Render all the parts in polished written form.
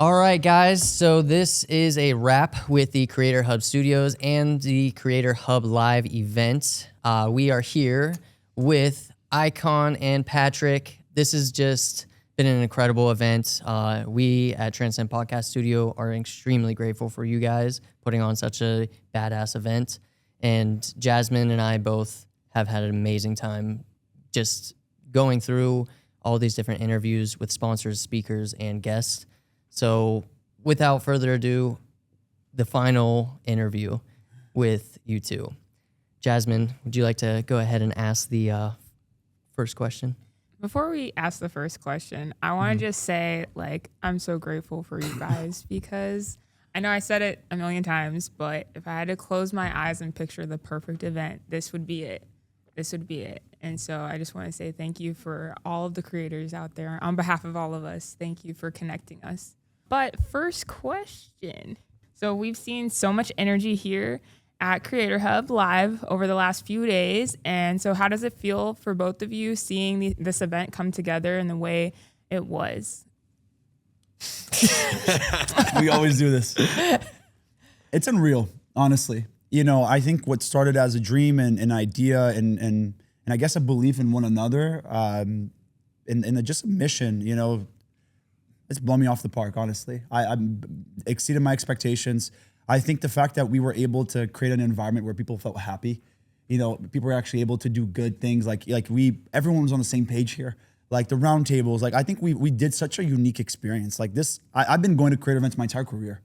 All right, guys. So this is a wrap with the Creator Hub Studios and the Creator Hub Live event. We are here with Icon and Patrick. This has just been an incredible event. We at Transcend Podcast Studio are extremely grateful for you guys putting on such a badass event. And Jasmine and I both have had an amazing time just going through all these different interviews with sponsors, speakers, and guests. So without further ado, the final interview with you two. Jasmine, would you like to go ahead and ask the first question? Before we ask the first question, I want to just say, I'm so grateful for you guys because I know I said it a million times, but if I had to close my eyes and picture the perfect event, this would be it. This would be it. And so I just want to say thank you for all of the creators out there. On behalf of all of us, thank you for connecting us. But first question. So we've seen so much energy here at Creator Hub Live over the last few days. And so how does it feel for both of you seeing this event come together in the way it was? We always do this. It's unreal, honestly. You know, I think what started as a dream and an idea and I guess a belief in one another and just a mission, you know, it's blown me off the park, honestly. I'm exceeded my expectations. I think the fact that we were able to create an environment where people felt happy, you know, people were actually able to do good things. Everyone was on the same page here. Like the round tables, I think we did such a unique experience. Like this, I've been going to creator events my entire career.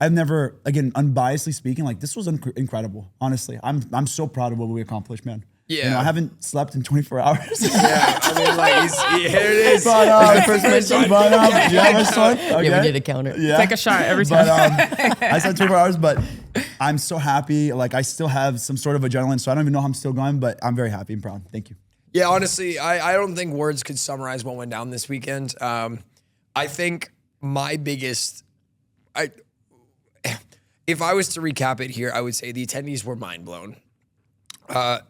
I've never, again, unbiasedly speaking, this was incredible. Honestly, I'm so proud of what we accomplished, man. Yeah, you know, I haven't slept in 24 hours. Yeah, I mean, here it is. But, first mention. Okay. Yeah, we did a counter. Yeah. Take a shot every time. But I slept 24 hours, but I'm so happy. I still have some sort of adrenaline, so I don't even know how I'm still going, but I'm very happy and proud. Thank you. Yeah, honestly, I don't think words could summarize what went down this weekend. I think my biggest, if I was to recap it here, I would say the attendees were mind blown.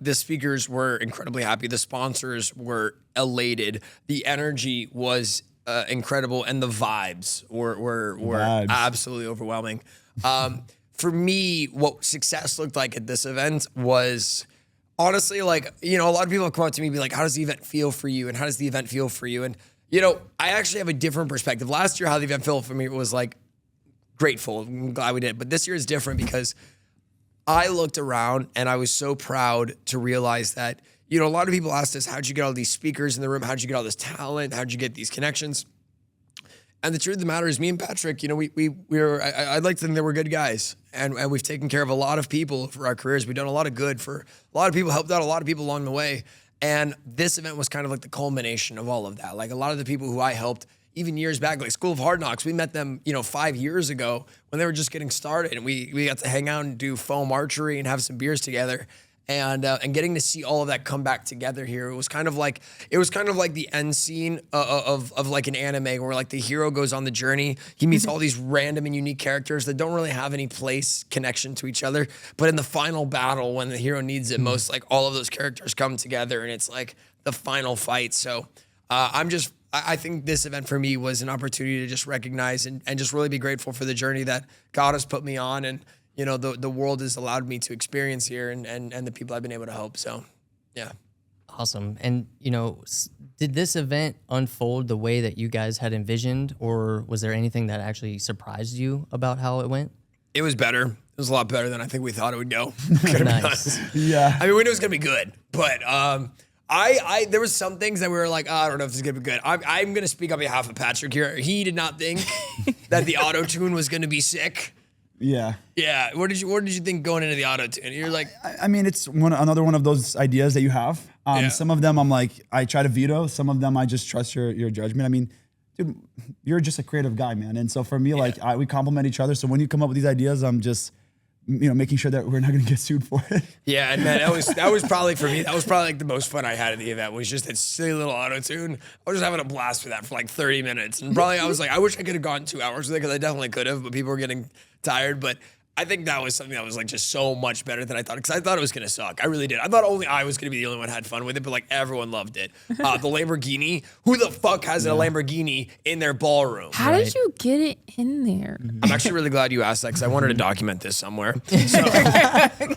The speakers were incredibly happy. The sponsors were elated. The energy was incredible, and the vibes were absolutely overwhelming. For me, what success looked like at this event was honestly, a lot of people come up to me and be like, how does the event feel for you? And how does the event feel for you? And, I actually have a different perspective. Last year, how the event felt for me was grateful. I'm glad we did it. But this year is different because I looked around and I was so proud to realize that, a lot of people asked us, how'd you get all these speakers in the room? How'd you get all this talent? How'd you get these connections? And the truth of the matter is me and Patrick, I'd like to think that we're good guys and we've taken care of a lot of people for our careers. We've done a lot of good for a lot of people, helped out a lot of people along the way. And this event was kind of the culmination of all of that. A lot of the people who I helped even years back, School of Hard Knocks, we met them, 5 years ago when they were just getting started, and we got to hang out and do foam archery and have some beers together, and getting to see all of that come back together here. It was kind of like the end scene of an anime where the hero goes on the journey. He meets all these random and unique characters that don't really have any place connection to each other, but in the final battle when the hero needs it most, all of those characters come together, and it's the final fight. So I think this event for me was an opportunity to just recognize and just really be grateful for the journey that God has put me on, and the world has allowed me to experience here, and the people I've been able to help. So, yeah. Awesome. And, did this event unfold the way that you guys had envisioned, or was there anything that actually surprised you about how it went? It was better. It was a lot better than I think we thought it would go. Nice. Yeah. I mean, we knew it was going to be good, but there was some things that we were I don't know if this is going to be good. I'm going to speak on behalf of Patrick here. He did not think that the auto-tune was going to be sick. Yeah. Yeah. What did you think going into the auto-tune? You're I mean, it's another one of those ideas that you have. Some of them I try to veto. Some of them I just trust your judgment. I mean, dude, you're just a creative guy, man. And so for me, we complement each other. So when you come up with these ideas, I'm just making sure that we're not going to get sued for it. Yeah, and man, that was probably for me. That was probably the most fun I had at the event. Was just that silly little auto tune. I was just having a blast with that for 30 minutes, and probably I was I wish I could have gone 2 hours with it because I definitely could have, but people were getting tired. But I think that was something that was like just so much better than I thought, because I thought it was gonna suck. I really did. I thought only I was gonna be the only one who had fun with it, but like everyone loved it. The Lamborghini. Who the fuck has a Lamborghini in their ballroom? How did you get it in there? I'm actually really glad you asked that, because I wanted to document this somewhere.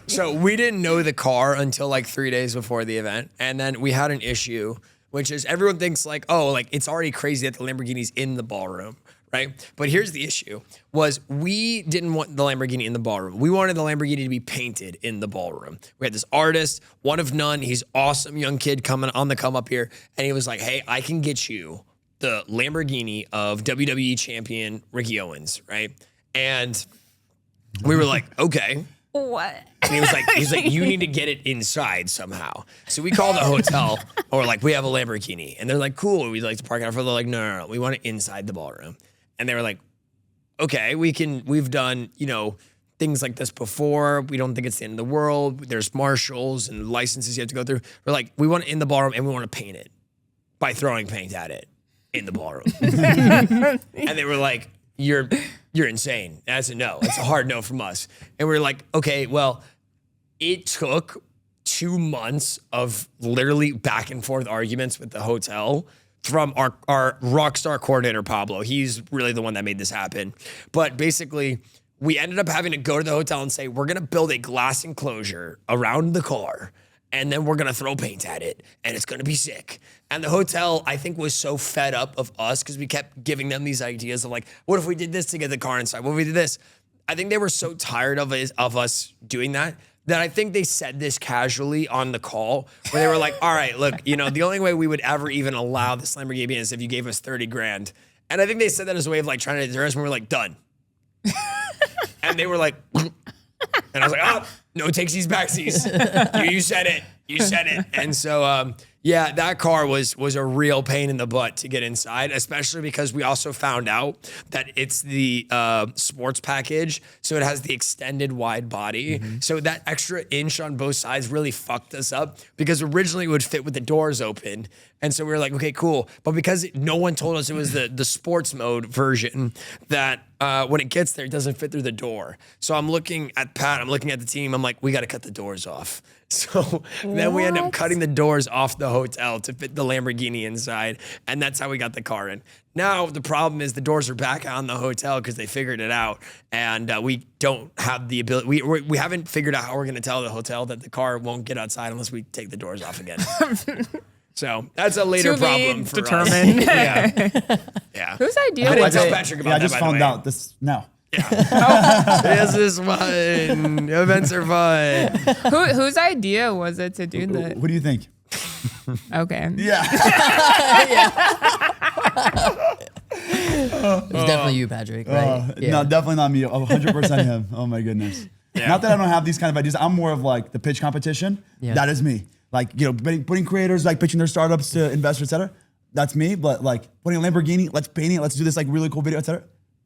So we didn't know the car until like 3 days before the event, and then we had an issue, which is everyone thinks like, oh, like it's already crazy that the Lamborghini's in the ballroom. Right? But here's the issue, was we didn't want the Lamborghini in the ballroom. We wanted the Lamborghini to be painted in the ballroom. We had this artist, one of none. He's awesome young kid coming on the come up here. And he was like, hey, I can get you the Lamborghini of WWE champion Ricky Owens, right? And we were like, okay. What? And he was like, you need to get it inside somehow. So we called the hotel, or like, we have a Lamborghini. And they're like, cool, we'd like to park it out for. They're like, no, we want it inside the ballroom. And they were like, okay, we've done, things like this before. We don't think it's the end of the world. There's marshals and licenses you have to go through. We're like, we want it in the ballroom, and we want to paint it by throwing paint at it in the ballroom. And they were like, you're insane. And I said, no, it's a hard no from us. And we were like, okay, well, it took 2 months of literally back and forth arguments with the hotel from our rock star coordinator, Pablo. He's really the one that made this happen. But basically, we ended up having to go to the hotel and say, we're going to build a glass enclosure around the car, and then we're going to throw paint at it, and it's going to be sick. And the hotel, I think, was so fed up of us, because we kept giving them these ideas of like, what if we did this to get the car inside? What if we did this? I think they were so tired of us doing that I think they said this casually on the call, where they were like, all right, look, the only way we would ever even allow this Lamborghini is if you gave us 30 grand. And I think they said that as a way of like trying to deter us, when we were like, done. And they were like, and I was like, oh, no takesies, backsies. You said it. You said it. And so, yeah, that car was a real pain in the butt to get inside, especially because we also found out that it's the sports package. So it has the extended wide body. Mm-hmm. So that extra inch on both sides really fucked us up, because originally it would fit with the doors open. And so we were like, okay, cool. But because no one told us it was the sports mode version, that when it gets there, it doesn't fit through the door. So I'm looking at Pat, I'm looking at the team. I'm like, we got to cut the doors off. So then we end up cutting the doors off the hotel to fit the Lamborghini inside. And that's how we got the car in. Now, the problem is the doors are back on the hotel because they figured it out. And we don't have the ability. We haven't figured out how we're going to tell the hotel that the car won't get outside unless we take the doors off again. So that's a later problem for determined. us. Yeah. Whose idea I didn't was tell it? Patrick about Yeah, I that, just by the found way. out this now. This is fun. Events are fun. Whose idea was it to do that? What do you think? Okay. Yeah. It's definitely you, Patrick, right? No, definitely not me. 100% him. Oh my goodness. Yeah. Not that I don't have these kind of ideas. I'm more of like the pitch competition. Yeah. That is me. Like, putting creators, like pitching their startups to investors, et cetera. That's me. But like putting a Lamborghini, let's paint it, let's do this like really cool video, et cetera.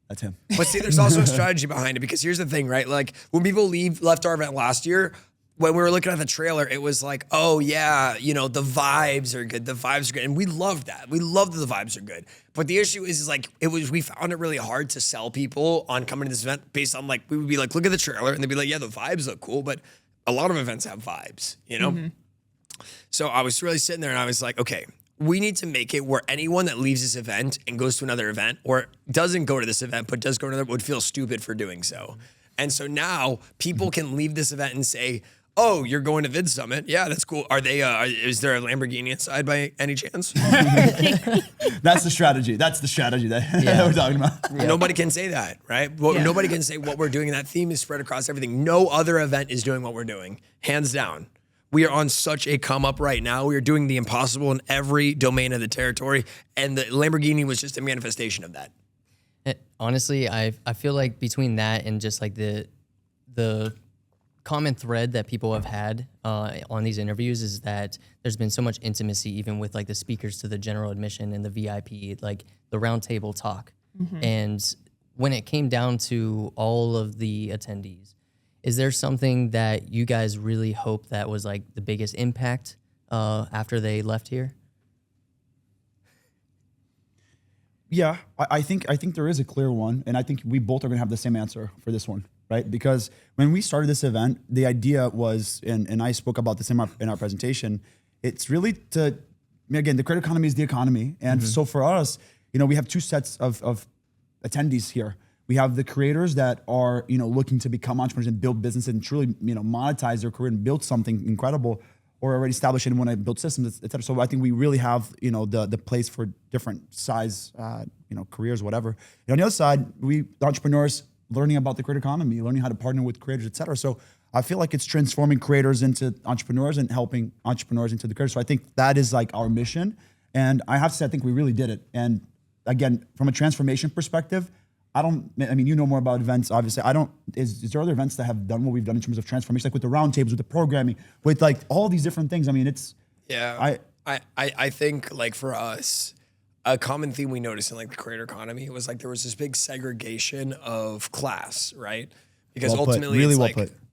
That's him. But see, there's also a strategy behind it, because here's the thing, right? Like when people left our event last year, when we were looking at the trailer, it was like, oh yeah, the vibes are good. The vibes are good. And we loved that. We loved that the vibes are good. But the issue is like, we found it really hard to sell people on coming to this event based on like, we would be like, look at the trailer, and they'd be like, yeah, the vibes look cool. But a lot of events have vibes, Mm-hmm. So I was really sitting there and I was like, okay, we need to make it where anyone that leaves this event and goes to another event, or doesn't go to this event but does go to another, would feel stupid for doing so. And so now people can leave this event and say, oh, you're going to Vid Summit. Yeah, that's cool. Are they? Is there a Lamborghini inside by any chance? That's the strategy. That's the strategy that we're talking about. Yeah. Nobody can say that, right? Well, nobody can say what we're doing. And that theme is spread across everything. No other event is doing what we're doing, hands down. We are on such a come up right now. We are doing the impossible in every domain of the territory. And the Lamborghini was just a manifestation of that. Honestly, I feel like between that and just like the common thread that people have had on these interviews is that there's been so much intimacy, even with like the speakers to the general admission and the VIP, like the round table talk. Mm-hmm. And when it came down to all of the attendees, is there something that you guys really hope that was like the biggest impact after they left here? Yeah, I think there is a clear one, and I think we both are gonna have the same answer for this one. right? Because when we started this event, the idea was, and I spoke about this in our presentation, it's really to, again, the creator economy is the economy. And so for us, we have two sets of attendees here. We have the creators that are, looking to become entrepreneurs and build business and truly, monetize their career and build something incredible, or already established and want to build systems, et cetera. So I think we really have, the place for different size, careers, whatever. And on the other side, the entrepreneurs learning about the creator economy, learning how to partner with creators, et cetera. So I feel like it's transforming creators into entrepreneurs and helping entrepreneurs into the creators. So I think that is like our mission. And I have to say, I think we really did it. And again, from a transformation perspective, you know more about events, obviously. Is there other events that have done what we've done in terms of transformation, like with the roundtables, with the programming, with like all these different things? I mean, it's... Yeah, I think like for us, a common theme we noticed in like the creator economy was like there was this big segregation of class, right? Because ultimately it's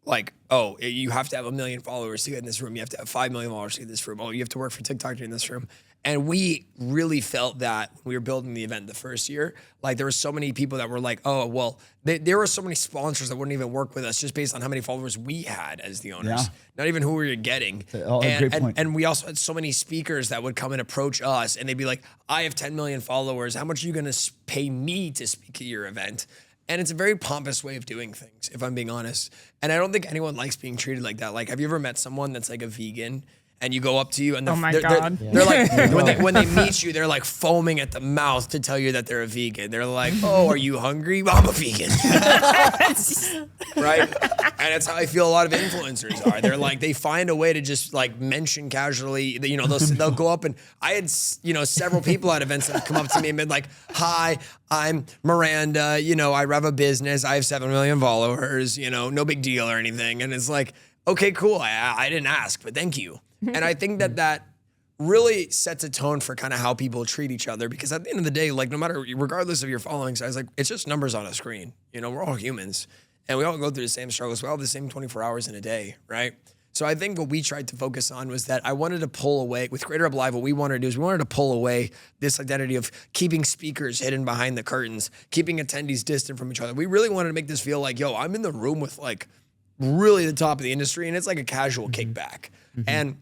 like, oh, you have to have 1 million followers to get in this room. You have to have 5 million followers to get in this room. Oh, you have to work for TikTok to get in this room. And we really felt that when we were building the event the first year, like there were so many people that were like, oh, well, there were so many sponsors that wouldn't even work with us just based on how many followers we had as the owners, not even who we were getting. And we also had so many speakers that would come and approach us and they'd be like, I have 10 million followers. How much are you going to pay me to speak at your event? And it's a very pompous way of doing things, if I'm being honest. And I don't think anyone likes being treated like that. Like, have you ever met someone that's like a vegan? And you go up to you and they're like, when they meet you, they're like foaming at the mouth to tell you that they're a vegan. They're like, oh, are you hungry? Well, I'm a vegan. Right? And that's how I feel a lot of influencers are. They're like, they find a way to just like mention casually, they'll go up and I had, several people at events that have come up to me and been like, hi, I'm Miranda, I run a business. I have 7 million followers, no big deal or anything. And it's like, okay, cool. I didn't ask, but thank you. And I think that really sets a tone for kind of how people treat each other, because at the end of the day, like regardless of your following size, like it's just numbers on a screen. We're all humans and we all go through the same struggles. We all have the same 24 hours in a day, right? So I think what we tried to focus on was that I wanted to pull away with Creator Hub Live. What we wanted to do is we wanted to pull away this identity of keeping speakers hidden behind the curtains, keeping attendees distant from each other. We really wanted to make this feel like, yo, I'm in the room with like really the top of the industry and it's like a casual kickback. And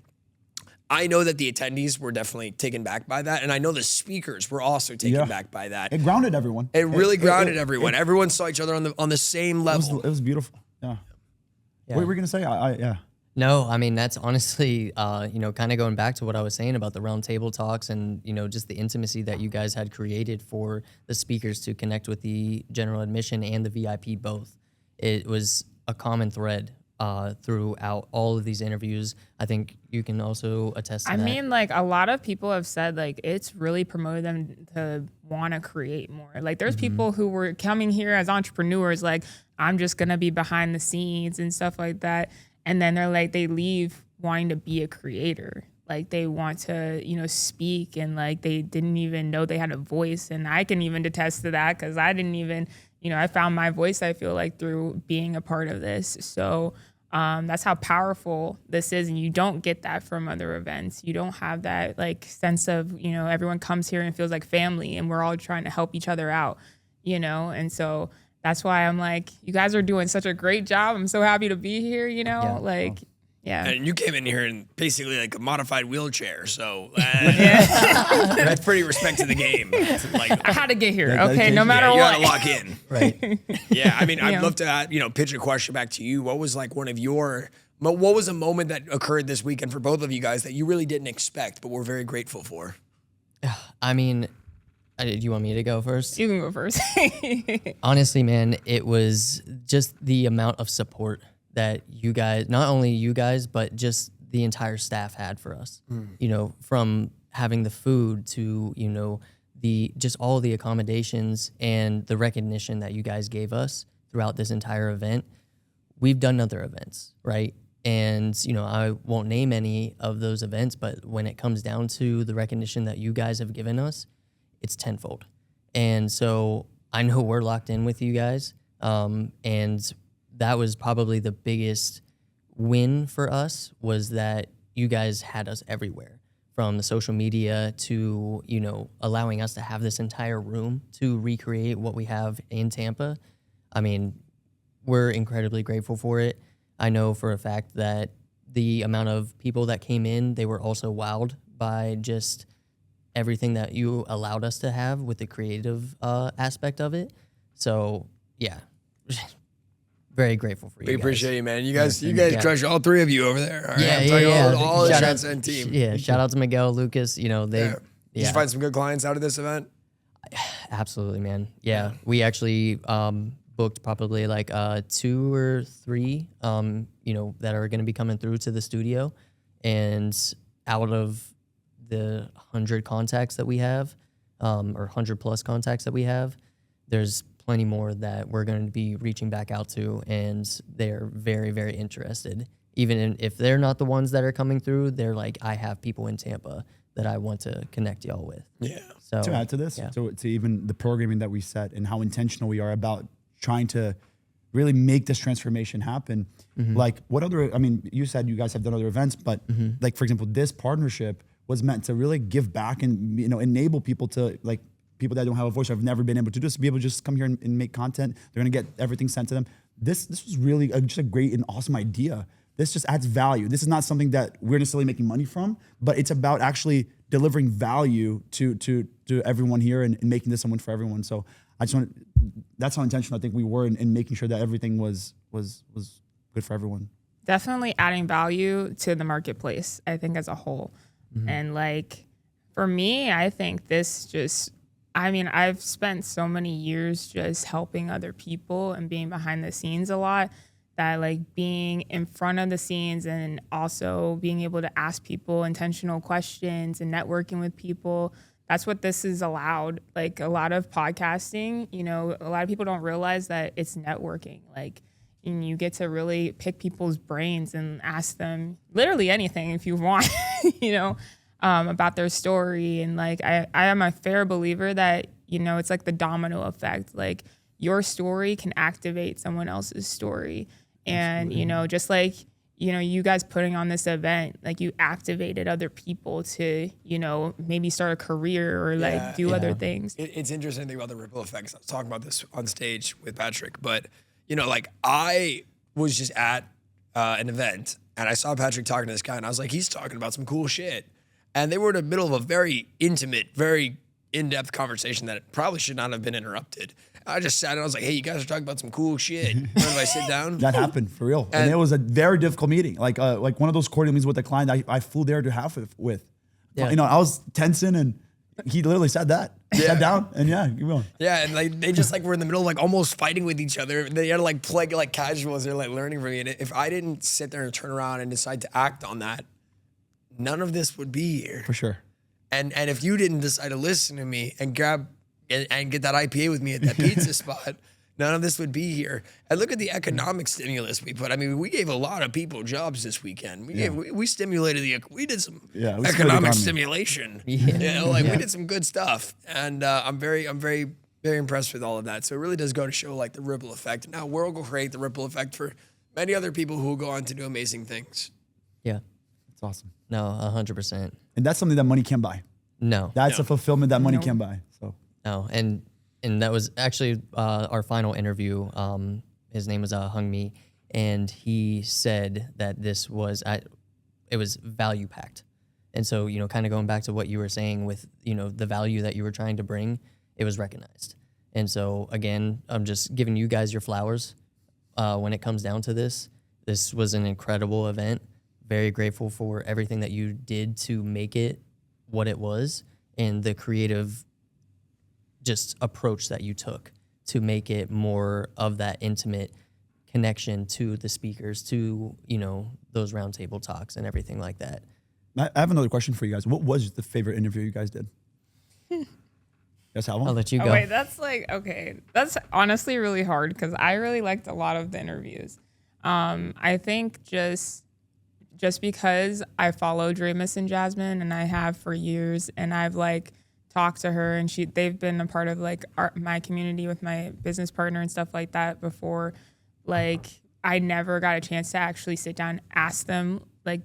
I know that the attendees were definitely taken back by that. And I know the speakers were also taken back by that. It grounded everyone. It really grounded everyone. Everyone saw each other on the same level. It was beautiful. Yeah. What were we going to say? Yeah. No, I mean, that's honestly, kind of going back to what I was saying about the round table talks and, just the intimacy that you guys had created for the speakers to connect with the general admission and the VIP both. It was a common thread throughout all of these interviews. I think you can also attest to that. I mean, like a lot of people have said like it's really promoted them to want to create more. Like there's people who were coming here as entrepreneurs, like I'm just going to be behind the scenes and stuff like that. And then they're like, they leave wanting to be a creator. Like they want to, speak and like they didn't even know they had a voice. And I can even attest to that because I didn't even, I found my voice, I feel like, through being a part of this. So that's how powerful this is. And you don't get that from other events. You don't have that like sense of, everyone comes here and feels like family and we're all trying to help each other out, And so that's why I'm like, you guys are doing such a great job. I'm so happy to be here, Yeah. And you came in here in basically like a modified wheelchair. So that's pretty respect to the game. Like, I had to get here. Okay. No matter what. You got to lock in. Right. Yeah. I mean, I'd love to, pitch a question back to you. What was like what was a moment that occurred this weekend for both of you guys that you really didn't expect, but were very grateful for? I mean, do you want me to go first? You can go first. Honestly, man, it was just the amount of support that you guys, not only you guys, but just the entire staff had for us, from having the food to, just all the accommodations and the recognition that you guys gave us throughout this entire event. We've done other events, right? And, I won't name any of those events, but when it comes down to the recognition that you guys have given us, it's tenfold. And so I know we're locked in with you guys. And that was probably the biggest win for us, was that you guys had us everywhere, from the social media to, allowing us to have this entire room to recreate what we have in Tampa. I mean, we're incredibly grateful for it. I know for a fact that the amount of people that came in, they were also wowed by just everything that you allowed us to have with the creative aspect of it. So yeah, very grateful for you. We guys. appreciate you, man. You guys crush, all three of you over there. All right? Yeah. All the Shout out- Transcend team. Yeah, shout out to Miguel, Lucas. You know, they. Did you find some good clients out of this event? Absolutely, man. Yeah, we actually booked probably like 2 or 3, you know, that are going to be coming through to the studio, and out of the 100 contacts that we have, or 100 plus contacts that we have, there's plenty more that we're going to be reaching back out to, and they're very, very interested. Even if they're not the ones that are coming through, they're like, I have people in Tampa that I want to connect y'all with. Yeah. So To add to this, to even the programming that we set and how intentional we are about trying to really make this transformation happen. Like what other, I mean, you said you guys have done other events, but like, for example, this partnership was meant to really give back and, you know, enable people to, like, people that don't have a voice or have never been able to do this, to be able to just come here and make content. They're going to get everything sent to them. This was really just a great and awesome idea. This just adds value. This is not something that we're necessarily making money from, but it's about actually delivering value to everyone here and making this someone for everyone. So I just want, that's how intentional I think we were in making sure that everything was good for everyone. Definitely adding value to the marketplace, I think, as a whole. And like, for me, I think this just, I mean, I've spent so many years just helping other people and being behind the scenes a lot, that like being in front of the scenes and also being able to ask people intentional questions and networking with people, that's what this is allowed. Like a lot of podcasting, you know, a lot of people don't realize that it's networking. Like, and you get to really pick people's brains and ask them literally anything if you want, you know, about their story. And like, I am a fair believer that, you know, it's like the domino effect. Like your story can activate someone else's story. And, absolutely, you know, just like, you know, you guys putting on this event, like you activated other people to, you know, maybe start a career or like do other things. It's interesting to think about the ripple effects. I was talking about this on stage with Patrick, but you know, like I was just at an event and I saw Patrick talking to this guy and I was like, he's talking about some cool shit. And they were in the middle of a very intimate, very in-depth conversation that probably should not have been interrupted. I just sat and I was like, hey, you guys are talking about some cool shit. Mind if I sit down? That happened for real. And it was a very difficult meeting. Like one of those cordial meetings with a client I flew there to have it with. Yeah. You know, I was tensing and he literally said that. Sat down and keep going. Yeah, and like they just like were in the middle of like almost fighting with each other. They had to like play like casual as they're like learning from me. And if I didn't sit there and turn around and decide to act on that, none of this would be here. For sure. And if you didn't decide to listen to me and grab and get that IPA with me at that pizza spot, none of this would be here. And look at the economic stimulus we put. I mean, we gave a lot of people jobs this weekend. We stimulated we did some economic stimulation. Yeah. You know, like we did some good stuff. And I'm very, very impressed with all of that. So it really does go to show like the ripple effect. Now we'll create the ripple effect for many other people who will go on to do amazing things. Yeah. It's awesome. No, 100%. And that's something that money can't buy. No. That's a fulfillment that money can't buy. So no, and that was actually our final interview. His name was Hung Mi, and he said that this was it was value packed. And so, you know, kind of going back to what you were saying with, you know, the value that you were trying to bring, it was recognized. And so again, I'm just giving you guys your flowers when it comes down to this. This was an incredible event. Very grateful for everything that you did to make it what it was, and the creative just approach that you took to make it more of that intimate connection to the speakers, to, you know, those roundtable talks and everything like that. I have another question for you guys. What was the favorite interview you guys did? You guys have one? I'll let you go. Oh, wait, that's like, okay. That's honestly really hard because I really liked a lot of the interviews. I think just because I follow Dramus and Jasmine, and I have for years, and I've like talked to her, and they've been a part of like my community with my business partner and stuff like that before. Like I never got a chance to actually sit down and ask them like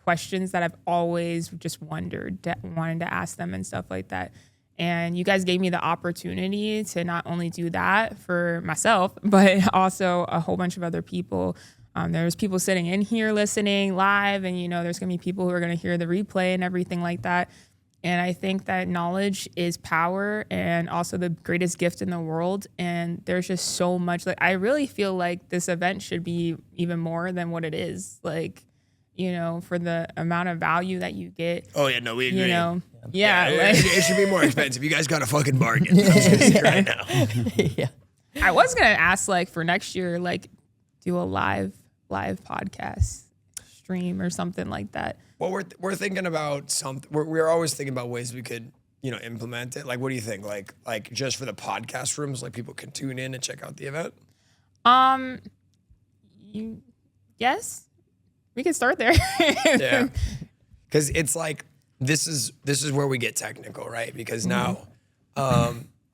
questions that I've always just wanted to ask them and stuff like that. And you guys gave me the opportunity to not only do that for myself, but also a whole bunch of other people. There's people sitting in here listening live, and there's gonna be people who are gonna hear the replay and everything like that. And I think that knowledge is power and also the greatest gift in the world. And there's just so much. Like, I really feel like this event should be even more than what it is. Like, for the amount of value that you get. Oh yeah, no, we agree. Yeah, it should be more expensive. You guys got a fucking bargain. I'm just gonna say right now. Yeah. I was gonna ask, like, for next year, like, do a live podcast stream or something like that. Well, we're thinking about something. We're always thinking about ways we could, implement it. Like, what do you think? Like just for the podcast rooms, like people can tune in and check out the event. Yes, we can start there. Yeah, because it's like this is where we get technical, right? Because now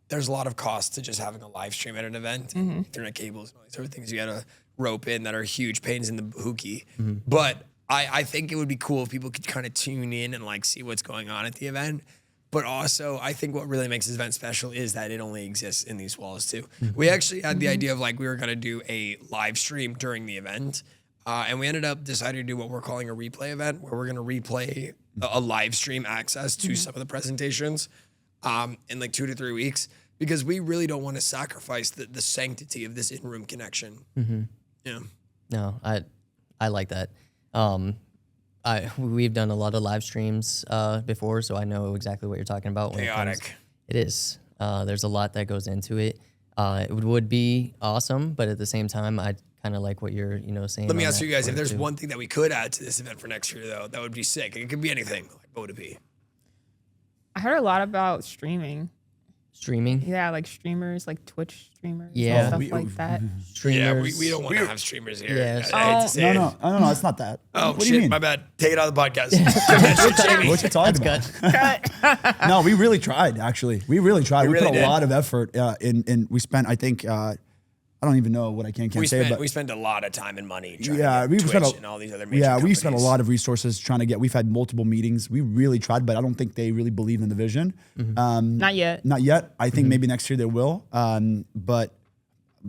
there's a lot of cost to just having a live stream at an event, Ethernet cables, and all these other things you gotta rope in that are huge pains in the hooky. But I think it would be cool if people could kind of tune in and like see what's going on at the event. But also, I think what really makes this event special is that it only exists in these walls too. We actually had the idea of like we were gonna do a live stream during the event. And we ended up deciding to do what we're calling a replay event, where we're gonna replay a live stream access to some of the presentations in like 2 to 3 weeks, because we really don't want to sacrifice the sanctity of this in-room connection. Yeah. No, I like that. We've done a lot of live streams before, so I know exactly what you're talking about. Chaotic. It is. There's a lot that goes into it. It would be awesome, but at the same time, I kind of like what you're, saying. Let me ask you guys, if there's one thing that we could add to this event for next year, though, that would be sick. It could be anything. Like, what would it be? I heard a lot about streaming. Streaming? Yeah, like streamers, like Twitch streamers, Yeah. and stuff like that. Streamers. Yeah, we don't want to have streamers here. Yes. I hate to say it. No, it's not that. Oh, what shit, do you mean? my bad. Take it out of the podcast. What you talking about? No, we really tried, actually. We really tried. We really put a did. lot of effort in. We spent, I think, I don't even know what I can't say, but we spent a lot of time and money trying yeah, to we get spent Twitch and all these other major we companies. spent a lot of resources trying to get. We've had multiple meetings. We really tried, but I don't think they really believe in the vision. Not yet. Not yet. I think maybe next year they will. But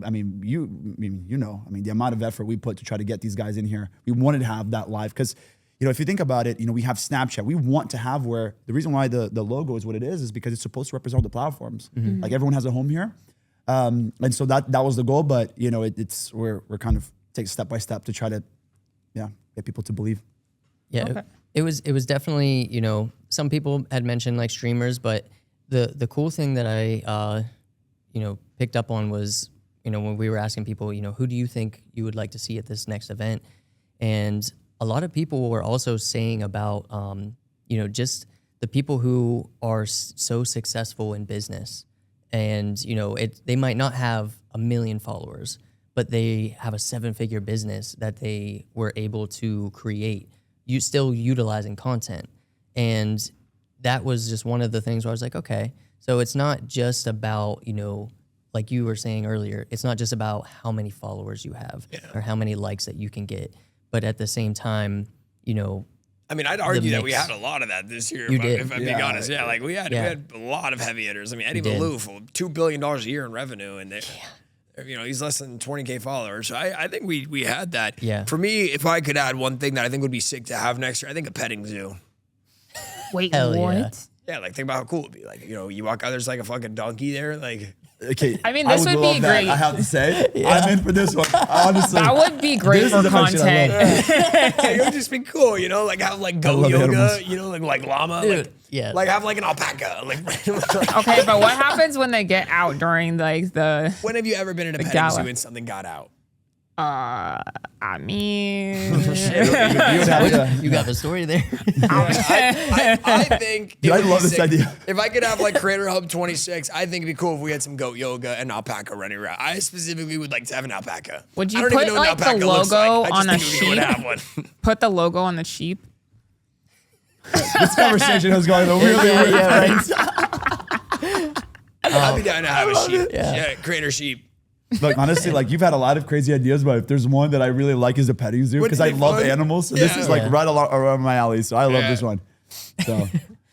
I mean, the amount of effort we put to try to get these guys in here. We wanted to have that live because, if you think about it, we have Snapchat. We want to have where the reason why the logo is what it is because it's supposed to represent the platforms. Like everyone has a home here. And so that was the goal, but we're kind of take step by step to try to, get people to believe. Yeah, Okay. it was definitely, some people had mentioned like streamers, but the cool thing that I, picked up on was, when we were asking people, who do you think you would like to see at this next event? And a lot of people were also saying about, just the people who are so successful in business. And, they might not have 1 million followers, but they have a 7-figure business that they were able to create, still utilizing content. And that was just one of the things where I was like, okay, so it's not just about, like you were saying earlier, it's not just about how many followers you have or how many likes that you can get. But at the same time, I mean, I'd argue that we had a lot of that this year. If I'm being honest, like we had a lot of heavy hitters. I mean, Eddie Maloof, $2 billion a year in revenue, and he's less than 20K followers. So I think we had that. Yeah. For me, if I could add one thing that I think would be sick to have next year, I think a petting zoo. Wait, Hell what? yeah. Yeah, like think about how cool it'd be. Like, you walk out, there's like a fucking donkey there, like. Okay, I mean, this would love be that, great. I have to say, I'm in for this one. Honestly, That would be great This for is the function I love. content. It would just be cool, like have like goat love yoga, animals. like llama, Dude, like, yeah. like have like an alpaca, like. Okay, but what happens when they get out during like the? When have you ever been in a petting gala. zoo and something got out? I mean, you would have to- You got the story there. I think it Dude, I would be love this sick. idea. If I could have like Creator Hub 26, I think it'd be cool if we had some goat yoga and alpaca running around. I specifically would like to have an alpaca. Would you I don't even put, know what an like, the alpaca looks logo like. I just on a think we would have one. put the logo on the sheep. This conversation is going really weird. I'd be down to have a sheep. Yeah, Creator sheep. Look, honestly, like you've had a lot of crazy ideas, but if there's one that I really like is a petting zoo because I Wouldn't it be love fun? animals. So this is like Yeah. right around my alley. So I love Yeah. this one. So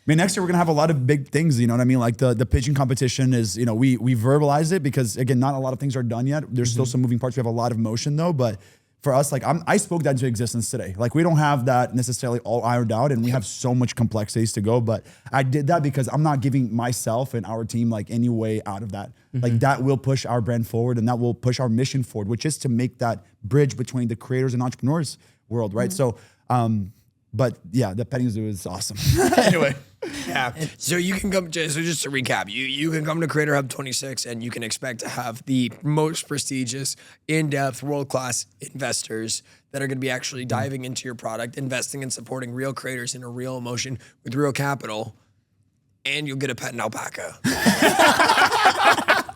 mean, next year we're gonna have a lot of big things. You know what I mean? Like the pitching competition is, we verbalize it because again, not a lot of things are done yet. There's still some moving parts. We have a lot of motion though, but for us, like I spoke that into existence today. Like we don't have that necessarily all ironed out, and we have so much complexities to go. But I did that because I'm not giving myself and our team like any way out of that. Like that will push our brand forward, and that will push our mission forward, which is to make that bridge between the creators and entrepreneurs world, right? So, but yeah, the petting zoo is awesome. Anyway. Yeah. So you can come, so just to recap, you can come to Creator Hub 26 and you can expect to have the most prestigious, in-depth, world-class investors that are going to be actually diving into your product, investing and supporting real creators in a real emotion with real capital, and you'll get a pet and alpaca.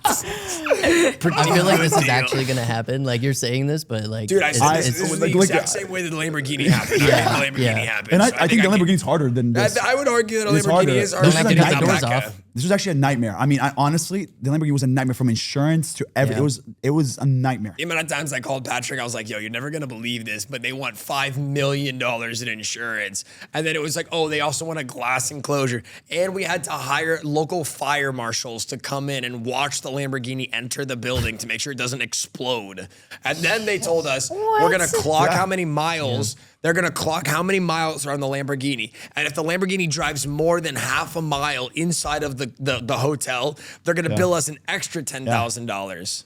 I feel like this is actually gonna happen. Like you're saying this, but like, dude, I said this is the exact same way that the Lamborghini happened. I made the Lamborghini happen. And I think the Lamborghini's harder than this. I would argue that a Lamborghini is harder. Don't have to take the doors off. This was actually a nightmare. I mean, honestly, the Lamborghini was a nightmare from insurance to everything. It was a nightmare. The amount of times I called Patrick, I was like, yo, you're never going to believe this, but they want $5 million in insurance. And then it was like, oh, they also want a glass enclosure. And we had to hire local fire marshals to come in and watch the Lamborghini enter the building to make sure it doesn't explode. And then they told us, we're going to clock how many miles. They're going to clock how many miles are on the Lamborghini. And if the Lamborghini drives more than half a mile inside of the hotel, they're going to bill us an extra $10,000.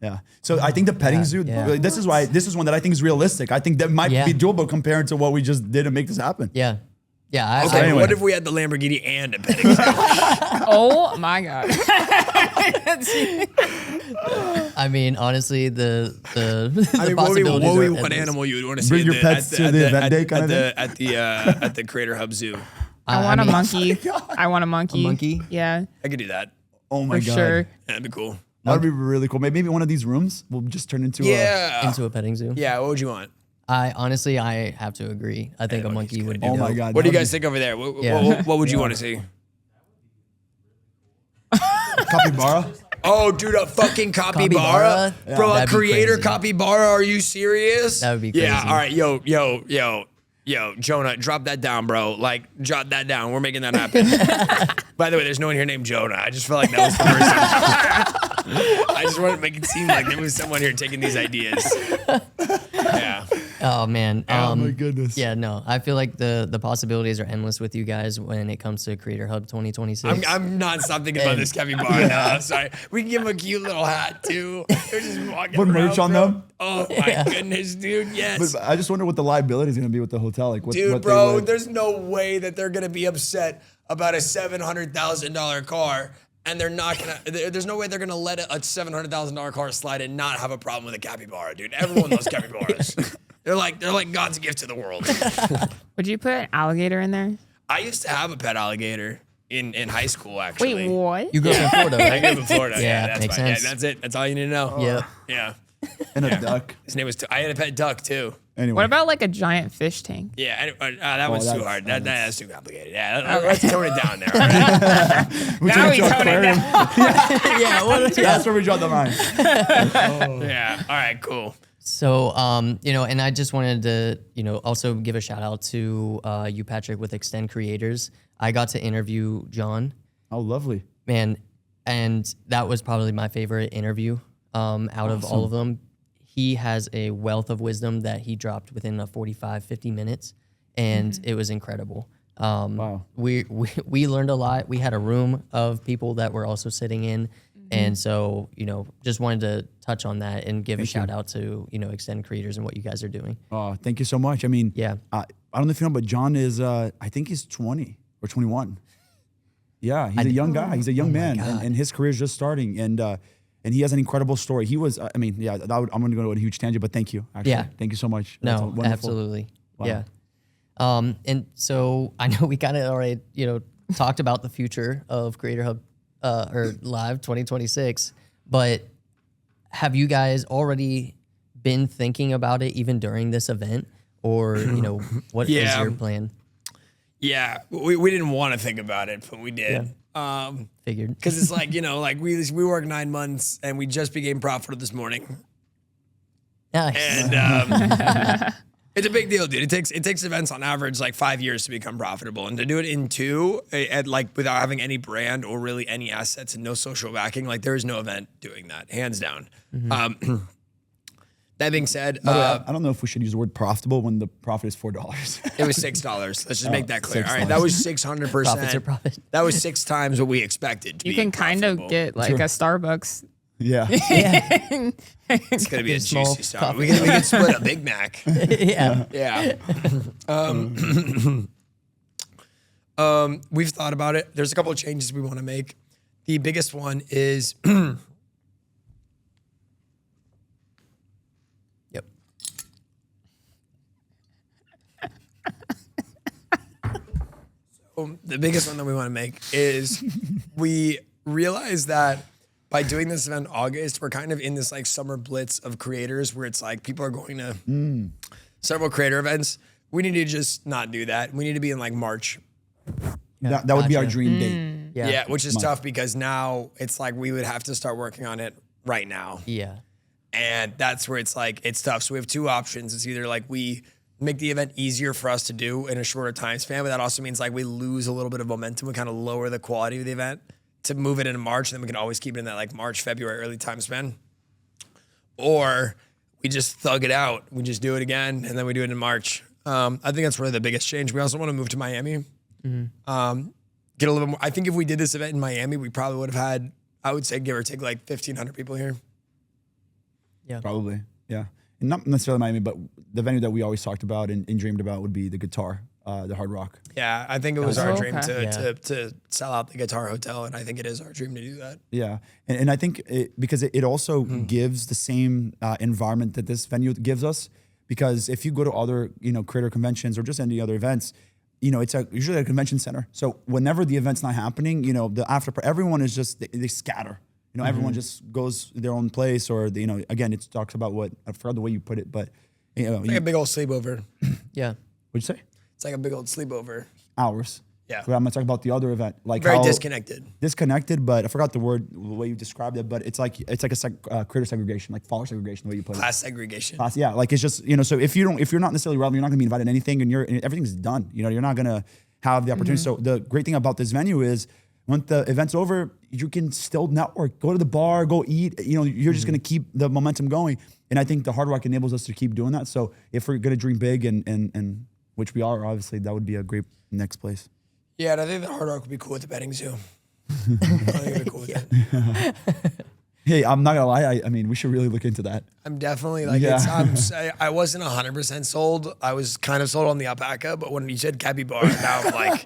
Yeah. So I think the petting zoo, this is one that I think is realistic. I think that might be doable compared to what we just did to make this happen. Yeah. Yeah. Okay. Anyway. What if we had the Lamborghini and a petting zoo? Oh my God. I mean, honestly, the possibilities what animal you would want to see? Bring your pets to the event day kind of thing? At the Creator Hub Zoo. I want a monkey. I want a monkey. A monkey? Yeah. I could do that. Oh my God. Sure. Yeah, that'd be cool. That'd be really cool. Maybe one of these rooms will just turn into into a petting zoo. Yeah, what would you want? I have to agree. I think a monkey would be Oh my dope. God. What do you guys think over there? What would you want to see? Capybara? Oh, dude, a fucking capybara? Capybara? Bro, a That'd be creator crazy. capybara? Are you serious? That would be crazy. Yeah, all right, yo, Jonah, drop that down, bro. Like, drop that down. We're making that happen. By the way, there's no one here named Jonah. I just felt like that was the person. I just wanted to make it seem like there was someone here taking these ideas. Yeah. Oh man. Oh my goodness. Yeah, no. I feel like the possibilities are endless with you guys when it comes to Creator Hub 2026. I'm non-stop thinking about this capybara now. Sorry. We can give him a cute little hat, too. They're just walking Put merch around, on bro. them? Oh, my goodness, dude. Yes. But I just wonder what the liability is going to be with the hotel. Like, Dude, bro, there's no way that they're going to be upset about a $700,000 car. And they're not going to, there's no way they're going to let a $700,000 car slide and not have a problem with a capybara, dude. Everyone loves capybaras. They're like God's gift to the world. Would you put an alligator in there? I used to have a pet alligator in high school, actually. Wait, what? You grew up in Florida, I right? grew up in Florida. Yeah, that's makes fine. sense. Yeah, that's it. That's all you need to know. Yeah. Yeah. And a duck. His name was, I had a pet duck, too. Anyway. What about like a giant fish tank? Yeah, that one's too hard. That's too complicated. Yeah, Okay. let's tone it down there. All right? Now we tone it down. Yeah. That's where we draw the line. Yeah. All right. Cool. So, and I just wanted to, also give a shout out to you, Patrick, with Extend Creators. I got to interview John, Oh, lovely. man, and that was probably my favorite interview out of all of them. He has a wealth of wisdom that he dropped within 45, 50 minutes, and it was incredible. Wow. We learned a lot. We had a room of people that were also sitting in. And so, just wanted to touch on that and give a shout out to, Extend Creators and what you guys are doing. Oh, thank you so much. I mean, Yeah. I don't know if you know, but John is, I think he's 20 or 21. Yeah, he's a young guy. He's a young man, and his career is just starting. And he has an incredible story. He was, I'm going to go on a huge tangent, but thank you. Actually. Yeah. Thank you so much. That's No, wonderful. absolutely. Wow. Yeah. And so I know we kind of already, talked about the future of Creator Hub or Live 2026, but have you guys already been thinking about it even during this event, or what is your plan? Yeah, we didn't want to think about it, but we did. Figured. Because it's like, we work 9 months and we just became profitable this morning. Nice. And It's a big deal, dude. It takes events on average like 5 years to become profitable, and to do it in 2, like without having any brand or really any assets and no social backing, like there is no event doing that, hands down. That being said, I don't know if we should use the word profitable when the profit is $4. it was $6. Let's just make that clear. $6. All right, that was 600%. Profits are profit. That was 6 times what we expected. To You be can kind of profitable. get like a Starbucks. Yeah. Yeah. It's gonna be a Small juicy start. coffee. We can split a Big Mac. Yeah. Yeah. We've thought about it. There's a couple of changes we want to make. The biggest one is Yep. the biggest one that we want to make is we realize that by doing this event in August, we're kind of in this like summer blitz of creators where it's like people are going to several creator events. We need to just not do that. We need to be in like March. Yeah. That would be our Gotcha. dream date. Yeah, which is tough because now it's like we would have to start working on it right now. Yeah. And that's where it's like, it's tough. So we have 2 options. It's either like we make the event easier for us to do in a shorter time span, but that also means like we lose a little bit of momentum. We kind of lower the quality of the event to move it into March, and then we can always keep it in that like March, February, early time span. Or we just thug it out. We just do it again, and then we do it in March. I think that's really the biggest change. We also want to move to Miami. Get a little bit more. I think if we did this event in Miami, we probably would have had, I would say, give or take like 1,500 people here. Yeah. Probably. Yeah. And not necessarily Miami, but the venue that we always talked about and dreamed about would be the Guitar, the Hard Rock. Yeah, I think it was our dream Okay. to sell out the Guitar Hotel, and I think it is our dream to do that. Yeah. And I think because it also gives the same environment that this venue gives us, because if you go to other, creator conventions or just any other events, it's usually a convention center. So whenever the event's not happening, the after everyone is just, they scatter. Everyone just goes their own place, or again, it talks about what, I forgot the way you put it, but It's like a big old sleepover. Yeah. what'd you say? It's like a big old sleepover. Hours. Yeah. But I'm gonna talk about the other event, like Very how disconnected. but I forgot the way you described it. But it's like a creator segregation, like follower segregation, the way you put Class segregation. it. Yeah, like it's just so if you're not necessarily relevant, you're not gonna be invited to anything, and everything's done. You're not gonna have the opportunity. So the great thing about this venue is, when the event's over, you can still network, go to the bar, go eat. You're just gonna keep the momentum going, and I think the Hard Rock enables us to keep doing that. So if we're gonna dream big, and which we are, obviously, that would be a great next place. Yeah, and I think the Hard Rock would be cool with the betting too. I think it'd be cool with it. Hey, I'm not gonna lie. I mean, we should really look into that. I'm definitely like, I wasn't 100% sold. I was kind of sold on the alpaca, but when you said capybara, now I'm like,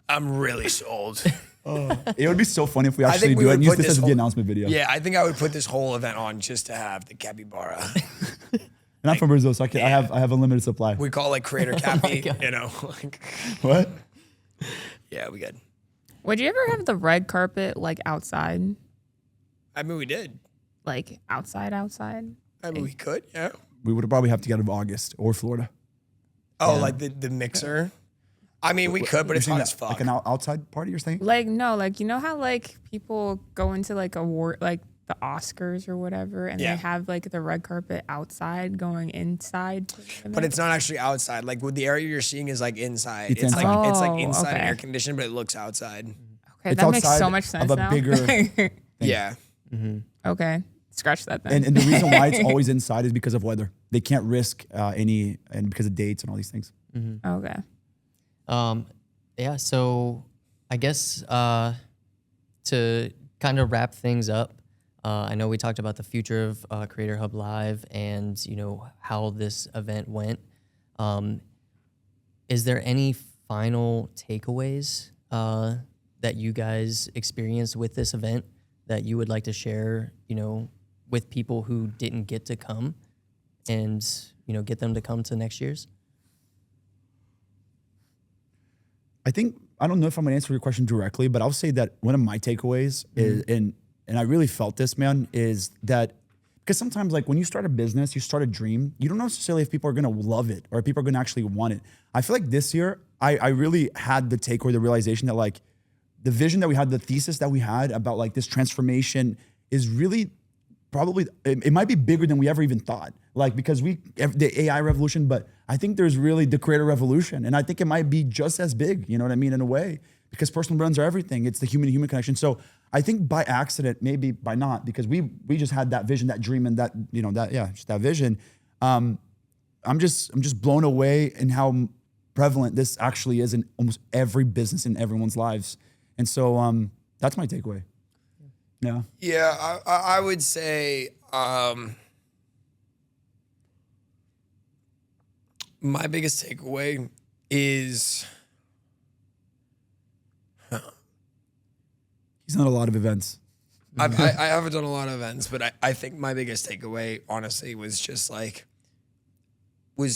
I'm really sold. It would be so funny if we actually we do it would and use put this this as the whole- announcement video. Yeah, I think I would put this whole event on just to have the capybara. And I'm from Brazil, so I have a limited supply. We call it Creator Cappy, like, What? yeah, we good. Would you ever have the red carpet like outside? I mean, we did. Like outside? I mean, we could, yeah. We would probably have to get it in August or Florida. Oh, like the mixer? I mean, we could, but it's hot as fuck. Like an outside party, you're saying? Like no, like how like people go into like award like the Oscars or whatever, and Yeah. they have like the red carpet outside going inside. But it's not actually outside. Like, what the area you're seeing is like inside. It's It's like inside. it's like Oh, inside and okay. air conditioned, but it looks outside. Okay, It's that makes outside so much sense of a now. bigger- Yeah. Okay, scratch that then. And the reason why it's always inside is because of weather. They can't risk and because of dates and all these things. Okay. Yeah, so I guess to kind of wrap things up, I know we talked about the future of Creator Hub Live and how this event went. Is there any final takeaways that you guys experienced with this event that you would like to share, with people who didn't get to come, and get them to come to next year's? I don't know if I'm gonna answer your question directly, but I'll say that one of my takeaways is, and I really felt this, man, is that because sometimes like when you start a business, you start a dream, you don't know necessarily if people are gonna love it or if people are gonna actually want it. I feel like this year, I really had the takeaway, the realization that like the vision that we had, the thesis that we had about like this transformation is really probably, it might be bigger than we ever even thought. Like, because the AI revolution, but I think there's really the creator revolution. And I think it might be just as big, you know what I mean, in a way, because personal brands are everything. It's the human-to-human connection. So I think by accident, maybe by not, because we just had that vision, that dream, and that, you know, just that vision. I'm just blown away in how prevalent this actually is in almost every business in everyone's lives. And so that's my takeaway. Yeah. Yeah, I would say my biggest takeaway is he's done a lot of events. I haven't done a lot of events, but I think my biggest takeaway, honestly, was just like, when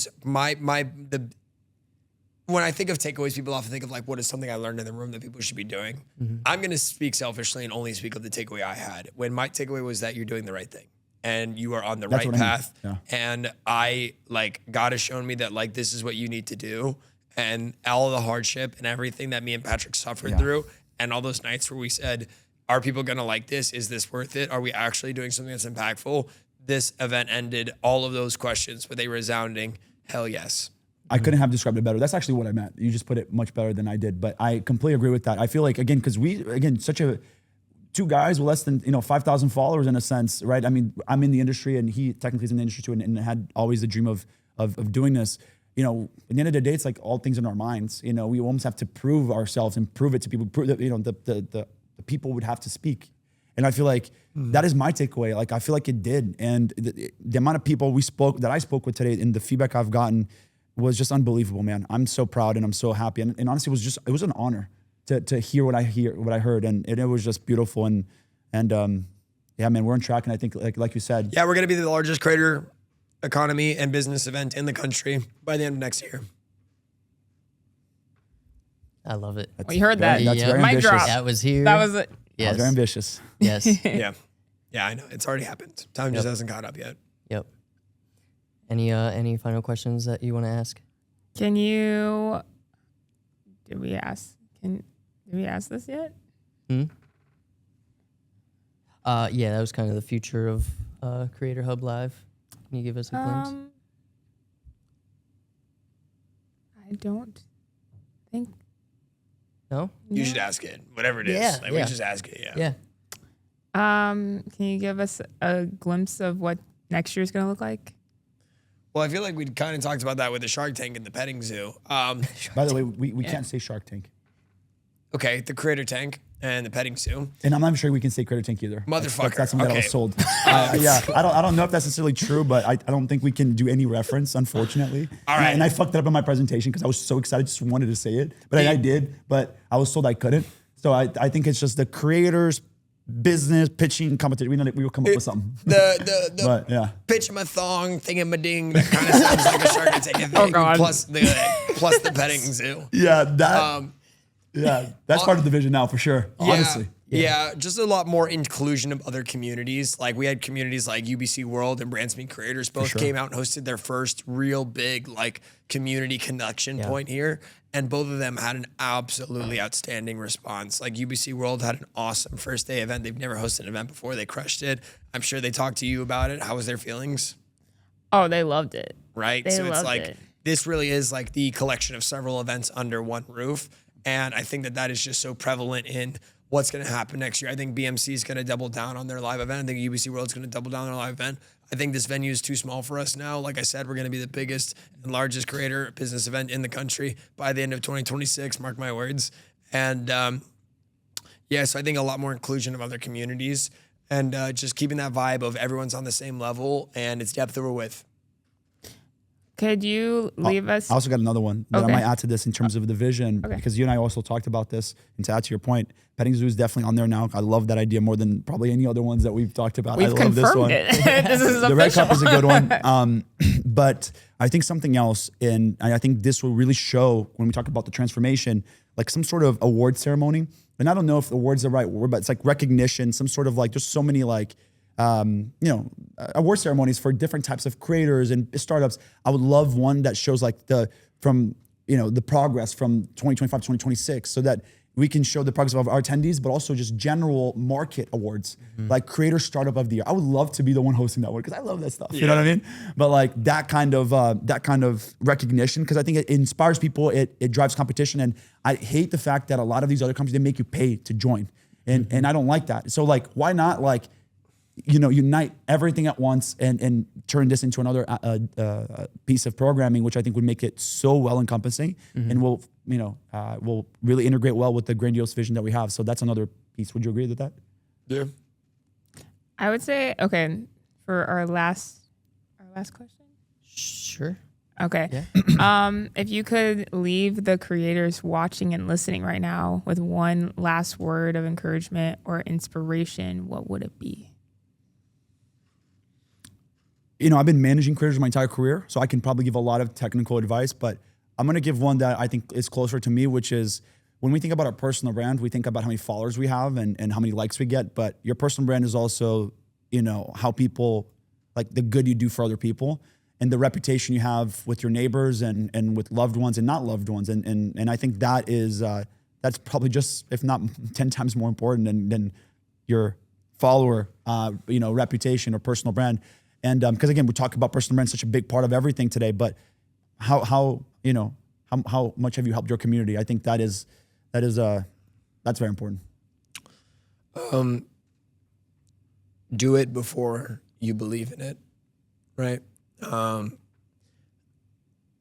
I think of takeaways, people often think of like, what is something I learned in the room that people should be doing? I'm going to speak selfishly and only speak of the takeaway I had. When my takeaway was that you're doing the right thing and you are on the right path. Yeah. And God has shown me that like, this is what you need to do. And all the hardship and everything that me and Patrick suffered through, and all those nights where we said, are people going to like this? Is this worth it? Are we actually doing something that's impactful? This event ended all of those questions with a resounding hell yes. I couldn't have described it better. That's actually what I meant. You just put it much better than I did. But I completely agree with that. I feel like, again, because two guys with less than 5,000 followers in a sense, right? I mean, I'm in the industry and he technically is in the industry too, and had always the dream of doing this. You know, at the end of the day, it's like all things in our minds. You know, we almost have to prove ourselves and prove it to people. Prove that, you know, the people would have to speak. And I feel like that is my takeaway. Like, I feel like it did. And the amount of people that I spoke with today and the feedback I've gotten was just unbelievable, man. I'm so proud and I'm so happy. And honestly, it was an honor to hear what I heard. And it was just beautiful. And yeah, man, we're on track. And I think like you said. Yeah, we're going to be the largest creator economy and business event in the country by the end of next year. I love it. We heard that. That's very Mic ambitious. drop. That was here. That was it. I was very ambitious. Yes. Yeah, I know. It's already happened. Time just hasn't caught up yet. Yep. Any final questions that you want to ask? Did we ask this yet? Yeah, that was kind of the future of Creator Hub Live. Can you give us a glimpse? I don't think. No? You should ask it, whatever it is. Yeah, We just ask it. Yeah. Can you give us a glimpse of what next year's going to look like? Well, I feel like we kind of talked about that with the Shark Tank and the petting zoo. By the way, we can't say Shark Tank. Okay, the Creator Tank and the petting zoo. And I'm not sure we can say Creator Tank either. Motherfucker. That's something that I Okay. was sold. Yeah, I don't know if that's necessarily true, but I don't think we can do any reference, unfortunately. All right. And I fucked it up in my presentation because I was so excited, just wanted to say it. But I did, but I was told I couldn't. So I think it's just the creators, business, pitching, competition. We will come up with something. The But yeah. pitch-a-thong, thing-a-ma-ding, that kind of sounds like a Shark Tank thing. Oh, God. Plus the petting zoo. Yeah, that's part of the vision now for sure, honestly. Yeah, just a lot more inclusion of other communities. Like we had communities like UBC World and Brands Meet Creators both came out and hosted their first real big like community connection point here. And both of them had an absolutely outstanding response. Like UBC World had an awesome first day event. They've never hosted an event before. They crushed it. I'm sure they talked to you about it. How was their feelings? Oh, they loved it. Right? They So it's loved like, it. this really is like the collection of several events under one roof. And I think that is just so prevalent in what's going to happen next year. I think BMC is going to double down on their live event. I think UBC World's going to double down on their live event. I think this venue is too small for us now. Like I said, we're going to be the biggest and largest creator business event in the country by the end of 2026. Mark my words. And so I think a lot more inclusion of other communities and just keeping that vibe of everyone's on the same level and it's depth over width. Could you leave us? I also got another one that I Okay. might add to this in terms of the vision, Okay. because you and I also talked about this. And to add to your point, petting zoo is definitely on there now. I love that idea more than probably any other ones that we've talked about. We've I love this one. confirmed it. This is The red official. cup is a good one. But I think something else, and I think this will really show when we talk about the transformation, like some sort of award ceremony. And I don't know if the award's the right word, but it's like recognition, some sort of like, there's so many like, award ceremonies for different types of creators and startups. I would love one that shows like the progress from 2025 to 2026, so that we can show the progress of our attendees, but also just general market awards, like Creator Startup of the Year. I would love to be the one hosting that award because I love that stuff. You know what I mean? But like that kind of recognition, because I think it inspires people. It drives competition, and I hate the fact that a lot of these other companies, they make you pay to join, and I don't like that. So like, why not like, unite everything at once and turn this into another piece of programming, which I think would make it so well encompassing and will really integrate well with the grandiose vision that we have. So that's another piece. Would you agree with that? Yeah. I would say, okay, for our last question. Sure. Okay. If you could leave the creators watching and listening right now with one last word of encouragement or inspiration, what would it be? I've been managing creators my entire career, so I can probably give a lot of technical advice, but I'm going to give one that I think is closer to me, which is when we think about our personal brand, we think about how many followers we have and how many likes we get, but your personal brand is also, how people, like the good you do for other people and the reputation you have with your neighbors and with loved ones and not loved ones. And I think that is, that's probably just, if not 10 times more important than your follower, reputation or personal brand. And because again, we talk about personal brand, such a big part of everything today. But how much have you helped your community? I think that's very important. Do it before you believe in it, right?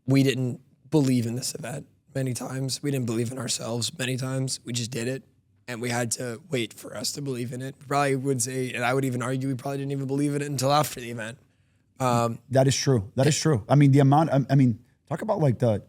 We didn't believe in this event many times. We didn't believe in ourselves many times. We just did it. And we had to wait for us to believe in it. Probably would say, and I would even argue, we probably didn't even believe in it until after the event. That is true. That is true. I mean, talk about like the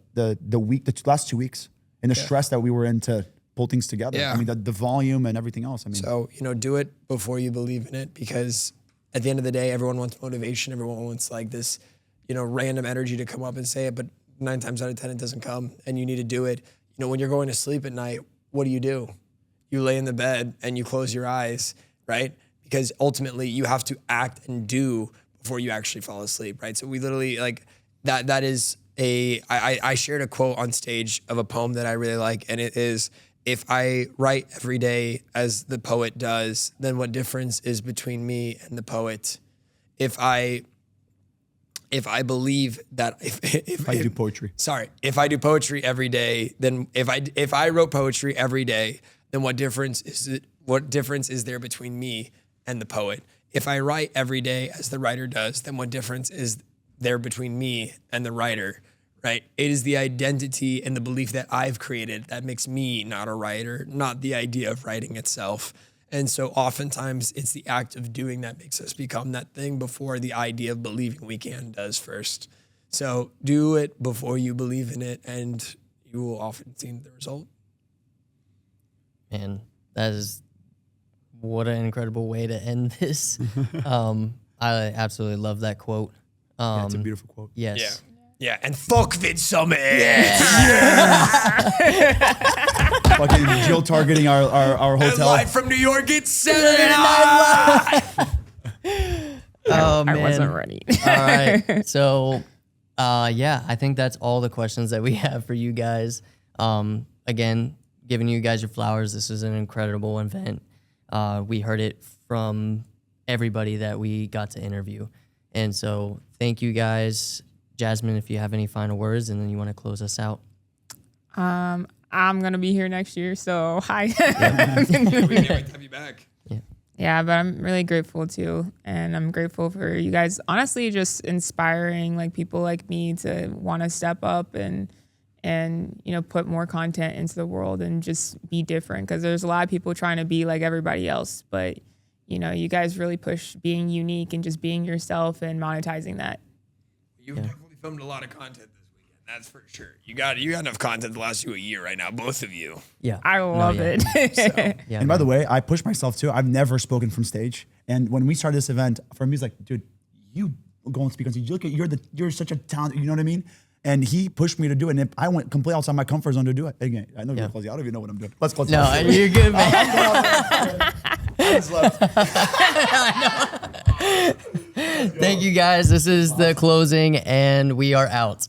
last 2 weeks and the stress that we were in to pull things together. Yeah. I mean, the volume and everything else. So, do it before you believe in it, because at the end of the day, everyone wants motivation. Everyone wants like this, random energy to come up and say it, but 9 times out of 10, it doesn't come, and you need to do it. When you're going to sleep at night, what do? You lay in the bed and you close your eyes, right? Because ultimately you have to act and do before you actually fall asleep, right? So we literally like that is I shared a quote on stage of a poem that I really like, and it is, if I write every day as the poet does, then what difference is between me and the poet? If I believe that if I do poetry. Sorry, if I do poetry every day, then if I wrote poetry every day, then what difference is there between me and the poet? If I write every day as the writer does, then what difference is there between me and the writer, right? It is the identity and the belief that I've created that makes me not a writer, not the idea of writing itself. And so oftentimes it's the act of doing that makes us become that thing before the idea of believing we can does first. So do it before you believe in it, and you will often see the result. Man, what an incredible way to end this. I absolutely love that quote. Yeah, it's a beautiful quote. Yes. Yeah, and fuck Vid Summit. Fucking Jill targeting our And hotel. live from New York, it's Saturday Night. Oh, man. I wasn't ready. All right. So, I think that's all the questions that we have for you guys. Again, giving you guys your flowers. This is an incredible event. We heard it from everybody that we got to interview. And so thank you guys. Jasmine, if you have any final words, and then you want to close us out. I'm going to be here next year, so hi. We can't wait to have you back. Yeah, but I'm really grateful too. And I'm grateful for you guys, honestly, just inspiring like people like me to want to step up and put more content into the world and just be different. Because there's a lot of people trying to be like everybody else, but you guys really push being unique and just being yourself and monetizing that. You've definitely filmed a lot of content this weekend, that's for sure. You got enough content to last you a year right now, both of you. Yeah. I love it. So, Yeah, And by the way, I push myself too. I've never spoken from stage. And when we started this event, for me, he's like, dude, you go and speak on stage. You're such a talent, you know what I mean? And he pushed me to do it. And I went completely outside my comfort zone to do it. Again, I know you're closing. I don't even know what I'm doing. Let's close it. No, you're good, man. I just left. Thank you guys. This is the closing, and we are out.